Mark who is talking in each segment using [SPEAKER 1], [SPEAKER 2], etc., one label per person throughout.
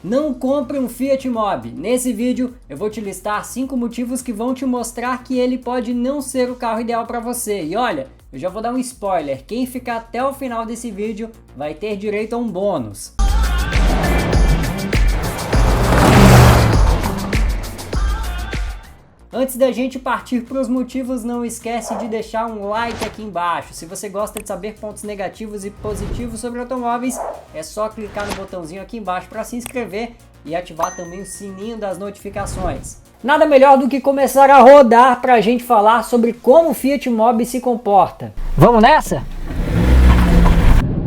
[SPEAKER 1] Não compre um Fiat Mobi. Nesse vídeo eu vou te listar 5 motivos que vão te mostrar que ele pode não ser o carro ideal para você. E olha, eu já vou dar um spoiler, quem ficar até o final desse vídeo vai ter direito a um bônus. Antes da gente partir para os motivos, não esquece de deixar um like aqui embaixo. Se você gosta de saber pontos negativos e positivos sobre automóveis, é só clicar no botãozinho aqui embaixo para se inscrever e ativar também o sininho das notificações. Nada melhor do que começar a rodar para a gente falar sobre como o Fiat Mobi se comporta. Vamos nessa?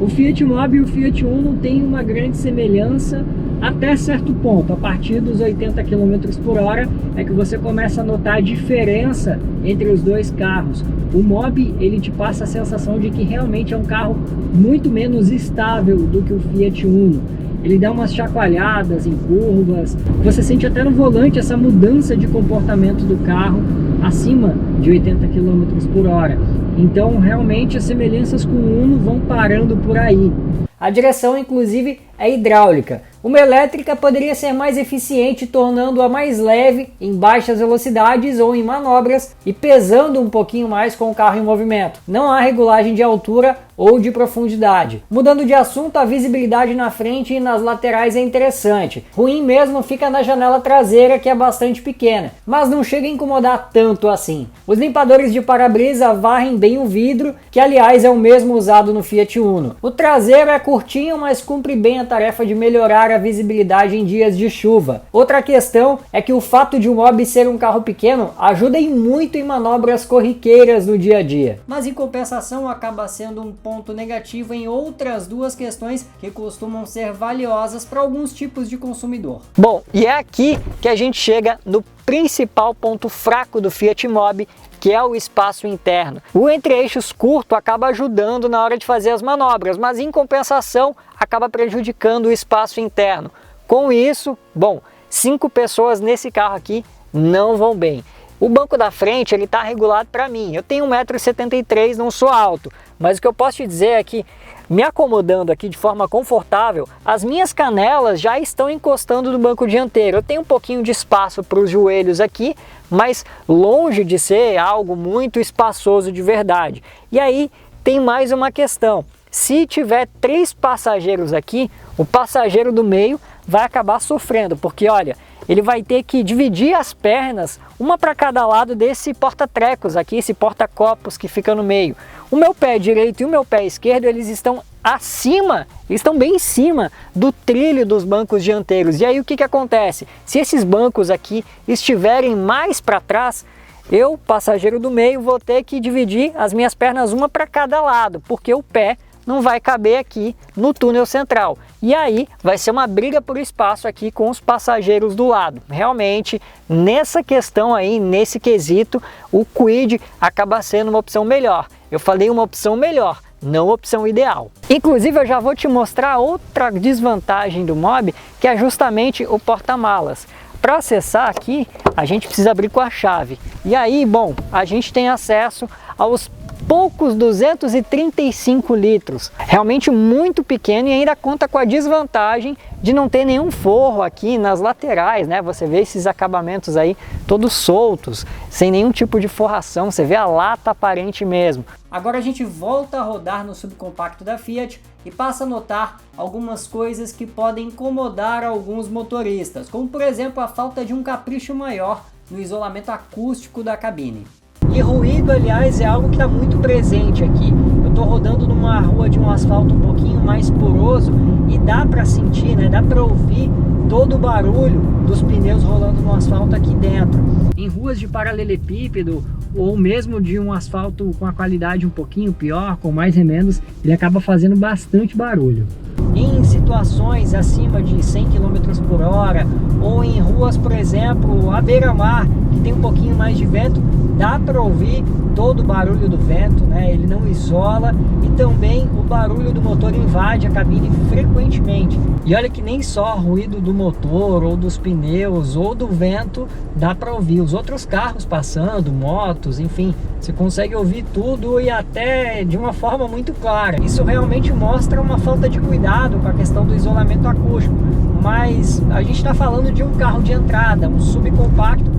[SPEAKER 1] O Fiat Mobi e o Fiat Uno têm uma grande semelhança até certo ponto. A partir dos 80 km por hora é que você começa a notar a diferença entre os dois carros. O Mobi, ele te passa a sensação de que realmente é um carro muito menos estável do que o Fiat Uno. Ele dá umas chacoalhadas em curvas, você sente até no volante essa mudança de comportamento do carro acima de 80 km por hora. Então realmente as semelhanças com o Uno vão parando por aí. A direção inclusive é hidráulica. Uma elétrica poderia ser mais eficiente, tornando-a mais leve em baixas velocidades ou em manobras e pesando um pouquinho mais com o carro em movimento. Não há regulagem de altura ou de profundidade. Mudando de assunto, a visibilidade na frente e nas laterais é interessante. Ruim mesmo fica na janela traseira, que é bastante pequena, mas não chega a incomodar tanto assim. Os limpadores de para-brisa varrem bem o vidro, que aliás é o mesmo usado no Fiat Uno. O traseiro é curtinho, mas cumpre bem a tarefa de melhorar a visibilidade em dias de chuva. Outra questão é que o fato de o Mobi ser um carro pequeno ajuda muito em manobras corriqueiras no dia a dia. Mas em compensação acaba sendo um ponto negativo em outras duas questões que costumam ser valiosas para alguns tipos de consumidor. Bom, e é aqui que a gente chega no principal ponto fraco do Fiat Mobi, que é o espaço interno. O entre-eixos curto acaba ajudando na hora de fazer as manobras, mas em compensação acaba prejudicando o espaço interno. Com isso, bom, 5 pessoas nesse carro aqui não vão bem. O banco da frente ele está regulado para mim. Eu tenho 1,73 m, não sou alto, mas o que eu posso te dizer é que, me acomodando aqui de forma confortável, as minhas canelas já estão encostando no banco dianteiro. Eu tenho um pouquinho de espaço para os joelhos aqui, mas longe de ser algo muito espaçoso de verdade. E aí tem mais uma questão. Se tiver 3 passageiros aqui, o passageiro do meio vai acabar sofrendo, porque olha, ele vai ter que dividir as pernas, uma para cada lado desse porta-trecos aqui, esse porta-copos que fica no meio. O meu pé direito e o meu pé esquerdo, eles estão acima, eles estão bem em cima do trilho dos bancos dianteiros. E aí o que acontece? Se esses bancos aqui estiverem mais para trás, eu, passageiro do meio, vou ter que dividir as minhas pernas uma para cada lado, porque o pé não vai caber aqui no túnel central. E aí vai ser uma briga por espaço aqui com os passageiros do lado. Realmente, nessa questão aí, nesse quesito, o Kwid acaba sendo uma opção melhor. Eu falei uma opção melhor, não opção ideal. Inclusive eu já vou te mostrar outra desvantagem do Mobi, que é justamente o porta-malas. Para acessar aqui, a gente precisa abrir com a chave. E aí, bom, a gente tem acesso aos poucos 235 litros, realmente muito pequeno, e ainda conta com a desvantagem de não ter nenhum forro aqui nas laterais, né? Você vê esses acabamentos aí todos soltos, sem nenhum tipo de forração, você vê a lata aparente mesmo. Agora a gente volta a rodar no subcompacto da Fiat e passa a notar algumas coisas que podem incomodar alguns motoristas, como por exemplo a falta de um capricho maior no isolamento acústico da cabine. E ruído, aliás, é algo que está muito presente aqui. Eu estou rodando numa rua de um asfalto um pouquinho mais poroso e dá para sentir, né? Dá para ouvir todo o barulho dos pneus rolando no asfalto aqui dentro. Em ruas de paralelepípedo ou mesmo de um asfalto com a qualidade um pouquinho pior, com mais remendos, ele acaba fazendo bastante barulho. Em situações acima de 100 km por hora ou em ruas, por exemplo, à beira-mar, que tem um pouquinho mais de vento, dá para ouvir todo o barulho do vento, né? Ele não isola, e também o barulho do motor invade a cabine frequentemente. E olha que nem só ruído do motor ou dos pneus ou do vento dá para ouvir. Os outros carros passando, motos, enfim, você consegue ouvir tudo e até de uma forma muito clara. Isso realmente mostra uma falta de cuidado com a questão do isolamento acústico. mas a gente está falando de um carro de entrada, um subcompacto,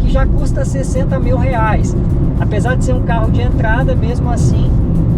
[SPEAKER 1] que já custa 60 mil reais. Apesar de ser um carro de entrada, mesmo assim,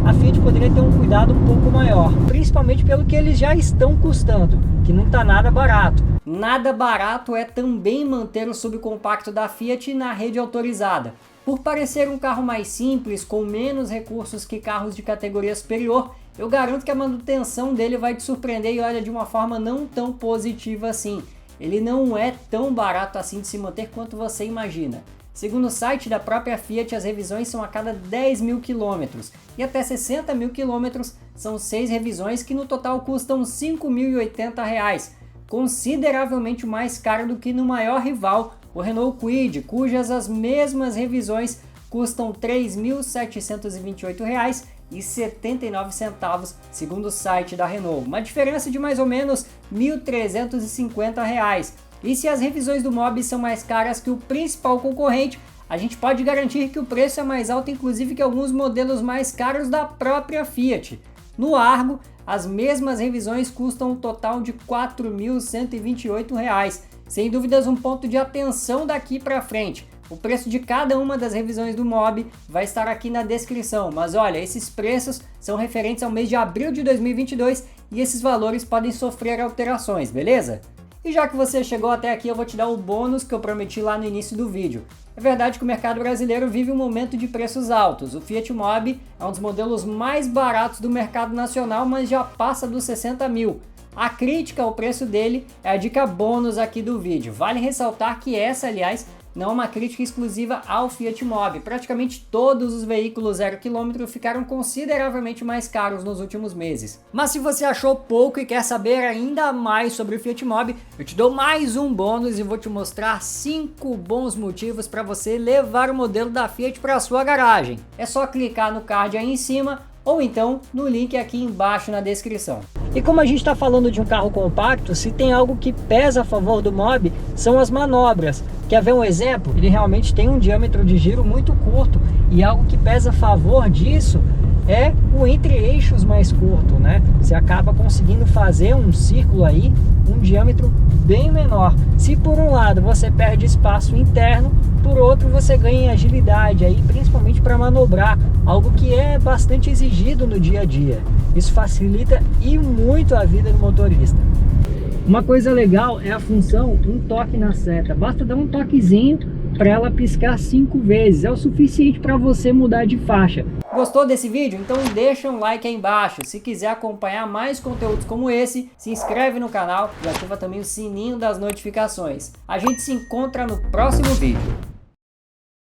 [SPEAKER 1] a Fiat poderia ter um cuidado um pouco maior, principalmente pelo que eles já estão custando, que não está nada barato. Nada barato é também manter o subcompacto da Fiat na rede autorizada. Por parecer um carro mais simples, com menos recursos que carros de categoria superior, eu garanto que a manutenção dele vai te surpreender e olha de uma forma não tão positiva assim. Ele não é tão barato assim de se manter quanto você imagina. Segundo o site da própria Fiat, as revisões são a cada 10 mil quilômetros e até 60 mil quilômetros são 6 revisões que no total custam R$ 5.080, consideravelmente mais caro do que no maior rival, o Renault Kwid, cujas as mesmas revisões custam R$ 3.728,79, segundo o site da Renault, uma diferença de mais ou menos R$ 1.350. E se as revisões do Mobi são mais caras que o principal concorrente, a gente pode garantir que o preço é mais alto, inclusive que alguns modelos mais caros da própria Fiat. No Argo, as mesmas revisões custam um total de R$ 4.128. Sem dúvidas, um ponto de atenção daqui para frente. O preço de cada uma das revisões do Mobi vai estar aqui na descrição, mas olha, esses preços são referentes ao mês de abril de 2022 e esses valores podem sofrer alterações, beleza? E já que você chegou até aqui, eu vou te dar o bônus que eu prometi lá no início do vídeo. É verdade que o mercado brasileiro vive um momento de preços altos. O Fiat Mobi é um dos modelos mais baratos do mercado nacional, mas já passa dos 60 mil. A crítica ao preço dele é a dica bônus aqui do vídeo. Vale ressaltar que essa, aliás, não é uma crítica exclusiva ao Fiat Mobi. Praticamente todos os veículos 0 km ficaram consideravelmente mais caros nos últimos meses. Mas se você achou pouco e quer saber ainda mais sobre o Fiat Mobi, eu te dou mais um bônus e vou te mostrar 5 bons motivos para você levar o modelo da Fiat para a sua garagem. É só clicar no card aí em cima ou então no link aqui embaixo na descrição. E como a gente está falando de um carro compacto, se tem algo que pesa a favor do Mobi, são as manobras. Quer ver um exemplo? Ele realmente tem um diâmetro de giro muito curto e algo que pesa a favor disso é o entre-eixos mais curto, né? Você acaba conseguindo fazer um círculo aí, um diâmetro bem menor. Se por um lado você perde espaço interno, por outro você ganha em agilidade, aí, principalmente para manobrar, algo que é bastante exigido no dia a dia. Isso facilita e muito a vida do motorista. Uma coisa legal é a função um toque na seta. Basta dar um toquezinho para ela piscar 5 vezes. É o suficiente para você mudar de faixa. Gostou desse vídeo? Então deixa um like aí embaixo. Se quiser acompanhar mais conteúdos como esse, se inscreve no canal e ativa também o sininho das notificações. A gente se encontra no próximo vídeo.